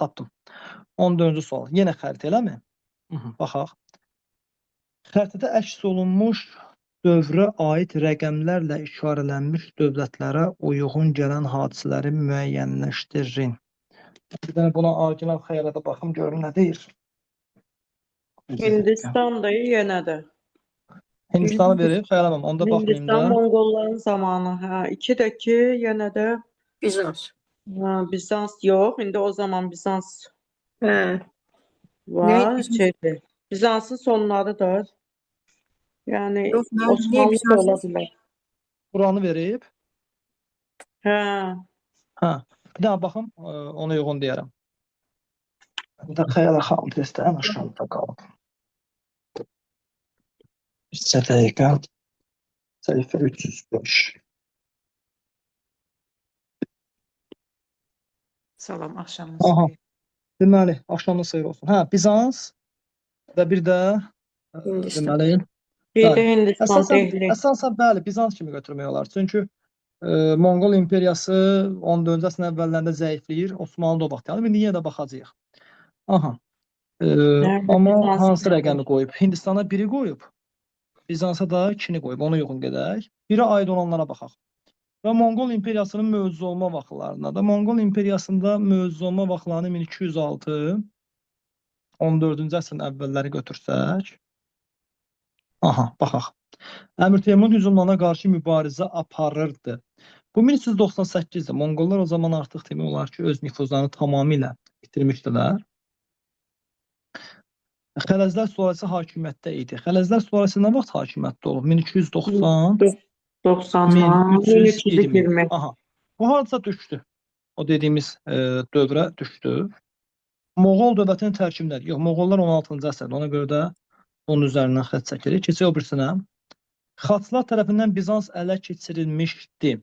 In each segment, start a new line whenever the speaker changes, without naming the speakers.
tapdım. 14-cü sual. Yenə xəritə eləmi? Baxaq. Xəritədə əks olunmuş dövrə aid rəqəmlərlə işarələnmiş dövlətlərə uyğun gələn hadisələri müəyyənləşdirin. Bir dənə buna orijinal xəritədə baxım görüm nə deyir.
Hindistan da yenə də.
Hindistanı verib, xəyalamam. Onda baxmayayım da.
Hindistan Monqolların zamanı. Hə, 2 də ki, yenə də
Bizans.
Bizans yox. İndi o zaman Bizans
Hə.
var.
Nə?
Şeydir. Bizansın sonlarıdır. Yəni
Yox, niyə
Osmanlı da
Bizans?
ola bilər.
Buranı verib.
Hə.
Hə. Bir daha baxım, ona uyğun deyərəm. Bir də xəyala xanım testə ən aşağıda qalıb. Bir dəqiqə. Səhifə 305.
Salam, axşamınız
Aha.
xeyir.
Deməli, axşamınız xeyir olsun. Hə, Bizans və bir də
Hindistan.
deməli,
Bir də
bəli.
Hindistan, Dehli.
Əsasən bəli, Bizans kimi götürmək olar. Çünki Monqol imperiyası 14-cü əsrin əvvəllərində zəifləyir. Osmanlı da o vaxt yəni. İndi yenə də baxacağıq. Aha.
Nerede
Amma
Bizans
hansı
nerede?
rəqəmi qoyub? Hindistana 1-i qoyub. Bizansa da 2-ni qoyub. Ona uyğun gedək. Biri aid olanlara baxaq. Və Monqol imperiyasının mövcud olma vaxtlarına da. Monqol imperiyasında mövcud olma vaxtlarını 1206 14-cü əsrin əvvəlləri götürsək. Aha, baxaq. Əmir Teymurun hücumlarına qarşı mübarizə aparırdı. Bu 1398-də Monqollar o zaman artıq demək olar ki, öz nüfuzlarını tamamilə itirmişdilər. Xələzlər sülaləsi hakimiyyətdə idi. Xələzlər sülaləsi nə vaxt hakimiyyətdə olub? 1290
90,
1320. Aha. Bu hardasa düşdü. O dediyimiz dövrə düşdü. Moğol dövlətinin tərkibindədir. Yox, Moğollar 16-cı əsrdə. Ona görə də onun üzərindən xətt çəkirik. Keçək o birisinə. Xaçlar tərəfindən Bizans ələ keçirilmişdi.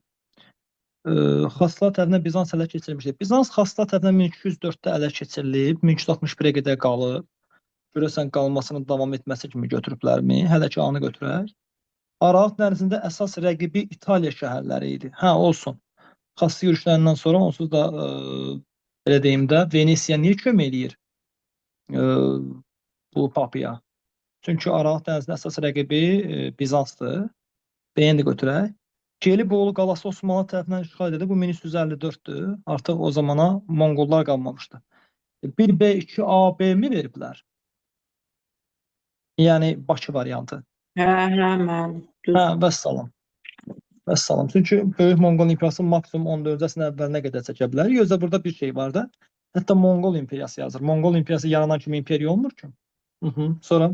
Xaçlar tərəfindən Bizans ələ keçirilmişdi. Bizans Xaçlar tərəfindən 1204-də ələ keçirilib, 1261-ə qədər qalıb. Görəsən qalmasının davam etməsi kimi götürüblərmi? Hələ ki anı götürək. Aralıq dənizində əsas rəqibi İtaliya şəhərləri idi. Hə, olsun. Xaçlı yürüşlərindən sonra onsuz da belə deyim də Venesiya niyə kömək eləyir bu papaya? Çünki Aralıq dənizində əsas rəqibi Bizansdır. Beğeni götürək. Gelibolu qalası Osmanlı tərəfindən işğal edildi. Bu 1354-dür. Artıq o zamana Monqollar qalmamışdı. 1B2 AB-mi veriblər? Yəni Bakı variantı.
Hə, mən.
Hə, vəssalam. Vəssalam. Çünki Böyük Monqol imperiyası maksimum 14-cü əsrin əvvəlinə qədər çəkə bilər. Gözdə burada bir şey var da. Hətta Monqol imperiyası yazır. Monqol imperiyası yaranan kimi imperiya olmur ki. Sonra